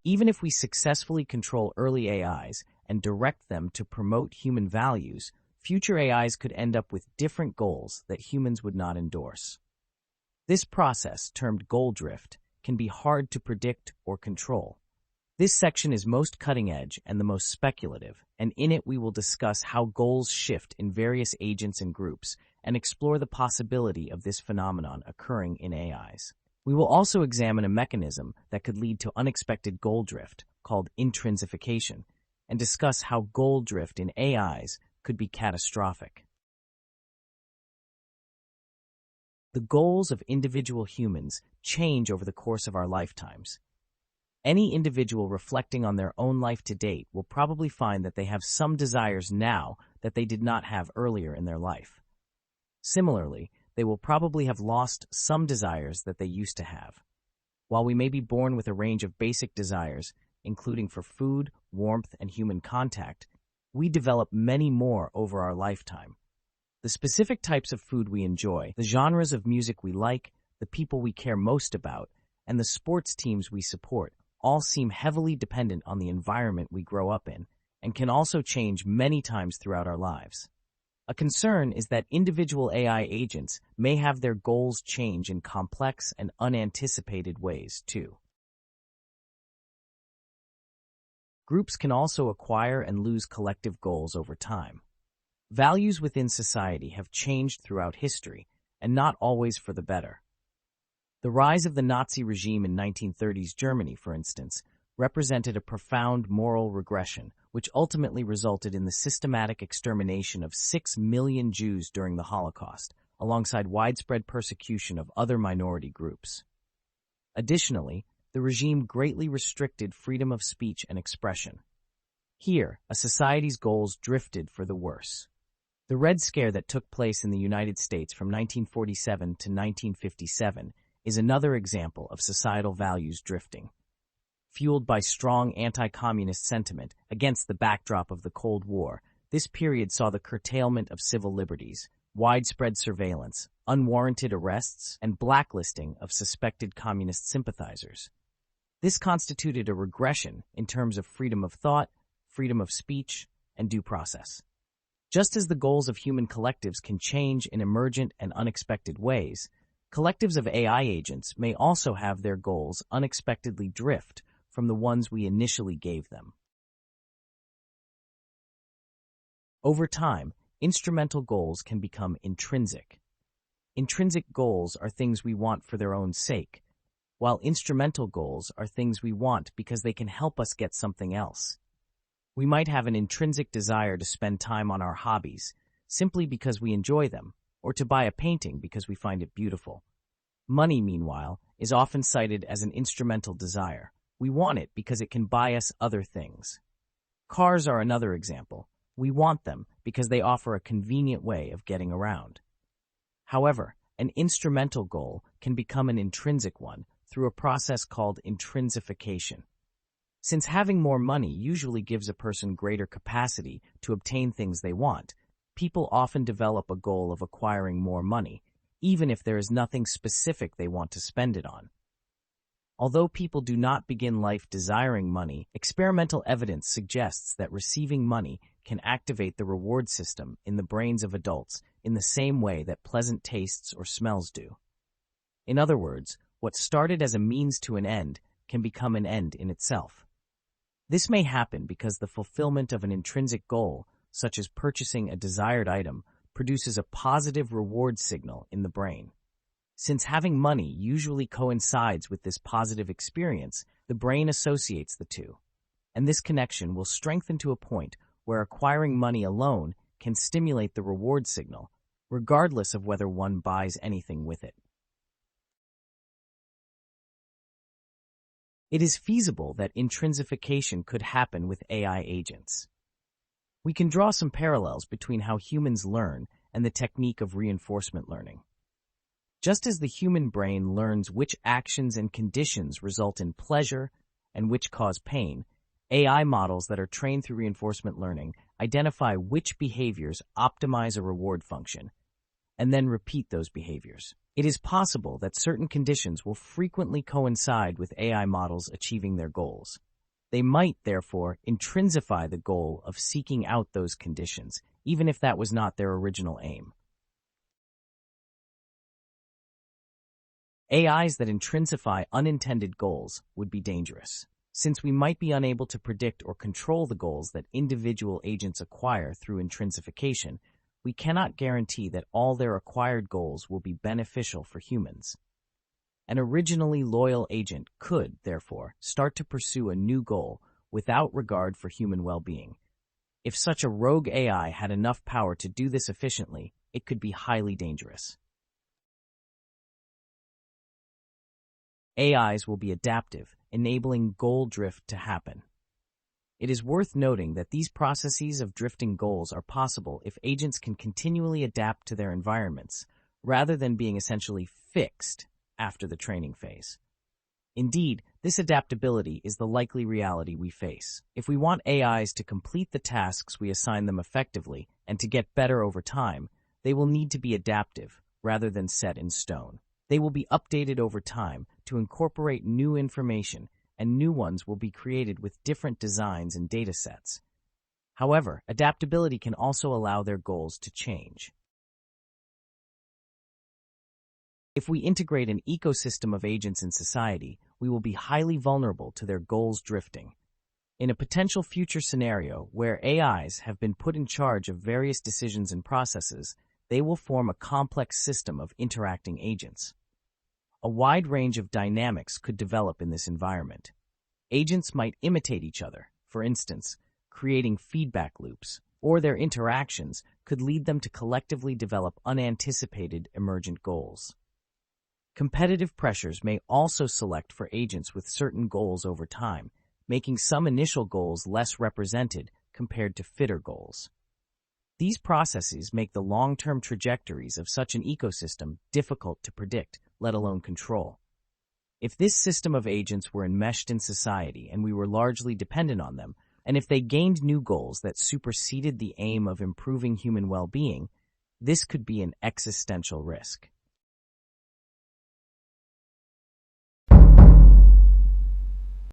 Even if we successfully control early AIs and direct them to promote human values, future AIs could end up with different goals that humans would not endorse. This process, termed goal drift, can be hard to predict or control. This section is most cutting-edge and the most speculative, and in it we will discuss how goals shift in various agents and groups and explore the possibility of this phenomenon occurring in AIs. We will also examine a mechanism that could lead to unexpected goal drift, called intrinsification, and discuss how goal drift in AIs could be catastrophic. The goals of individual humans change over the course of our lifetimes. Any individual reflecting on their own life to date will probably find that they have some desires now that they did not have earlier in their life. Similarly, they will probably have lost some desires that they used to have. While we may be born with a range of basic desires, including for food, warmth, and human contact, we develop many more over our lifetime. The specific types of food we enjoy, the genres of music we like, the people we care most about, and the sports teams we support all seem heavily dependent on the environment we grow up in and can also change many times throughout our lives. A concern is that individual AI agents may have their goals change in complex and unanticipated ways, too. Groups can also acquire and lose collective goals over time. Values within society have changed throughout history, and not always for the better. The rise of the Nazi regime in 1930s Germany, for instance, represented a profound moral regression, which ultimately resulted in the systematic extermination of 6 million Jews during the Holocaust, alongside widespread persecution of other minority groups. Additionally, the regime greatly restricted freedom of speech and expression. Here, a society's goals drifted for the worse. The Red Scare that took place in the United States from 1947 to 1957 is another example of societal values drifting. Fueled by strong anti-communist sentiment against the backdrop of the Cold War, this period saw the curtailment of civil liberties, widespread surveillance, unwarranted arrests, and blacklisting of suspected communist sympathizers. This constituted a regression in terms of freedom of thought, freedom of speech, and due process. Just as the goals of human collectives can change in emergent and unexpected ways, collectives of AI agents may also have their goals unexpectedly drift from the ones we initially gave them. Over time, instrumental goals can become intrinsic. Intrinsic goals are things we want for their own sake, while instrumental goals are things we want because they can help us get something else. We might have an intrinsic desire to spend time on our hobbies simply because we enjoy them, or to buy a painting because we find it beautiful. Money, meanwhile, is often cited as an instrumental desire. We want it because it can buy us other things. Cars are another example. We want them because they offer a convenient way of getting around. However, an instrumental goal can become an intrinsic one through a process called intrinsification. Since having more money usually gives a person greater capacity to obtain things they want, people often develop a goal of acquiring more money, even if there is nothing specific they want to spend it on. Although people do not begin life desiring money, experimental evidence suggests that receiving money can activate the reward system in the brains of adults in the same way that pleasant tastes or smells do. In other words, what started as a means to an end can become an end in itself. This may happen because the fulfillment of an intrinsic goal, such as purchasing a desired item, produces a positive reward signal in the brain. Since having money usually coincides with this positive experience, the brain associates the two, and this connection will strengthen to a point where acquiring money alone can stimulate the reward signal, regardless of whether one buys anything with it. It is feasible that intrinsification could happen with AI agents. We can draw some parallels between how humans learn and the technique of reinforcement learning. Just as the human brain learns which actions and conditions result in pleasure and which cause pain, AI models that are trained through reinforcement learning identify which behaviors optimize a reward function, and then repeat those behaviors. It is possible that certain conditions will frequently coincide with AI models achieving their goals. They might, therefore, intrinsify the goal of seeking out those conditions, even if that was not their original aim. AIs that intrinsify unintended goals would be dangerous, since we might be unable to predict or control the goals that individual agents acquire through intrinsification. We cannot guarantee that all their acquired goals will be beneficial for humans. An originally loyal agent could, therefore, start to pursue a new goal without regard for human well-being. If such a rogue AI had enough power to do this efficiently, it could be highly dangerous. AIs will be adaptive, enabling goal drift to happen. It is worth noting that these processes of drifting goals are possible if agents can continually adapt to their environments, rather than being essentially fixed after the training phase. Indeed, this adaptability is the likely reality we face. If we want AIs to complete the tasks we assign them effectively and to get better over time, they will need to be adaptive rather than set in stone. They will be updated over time to incorporate new information, and new ones will be created with different designs and data sets. However, adaptability can also allow their goals to change. If we integrate an ecosystem of agents in society, we will be highly vulnerable to their goals drifting. In a potential future scenario where AIs have been put in charge of various decisions and processes, they will form a complex system of interacting agents. A wide range of dynamics could develop in this environment. Agents might imitate each other, for instance, creating feedback loops, or their interactions could lead them to collectively develop unanticipated emergent goals. Competitive pressures may also select for agents with certain goals over time, making some initial goals less represented compared to fitter goals. These processes make the long-term trajectories of such an ecosystem difficult to predict, let alone control. If this system of agents were enmeshed in society and we were largely dependent on them, and if they gained new goals that superseded the aim of improving human well-being, this could be an existential risk.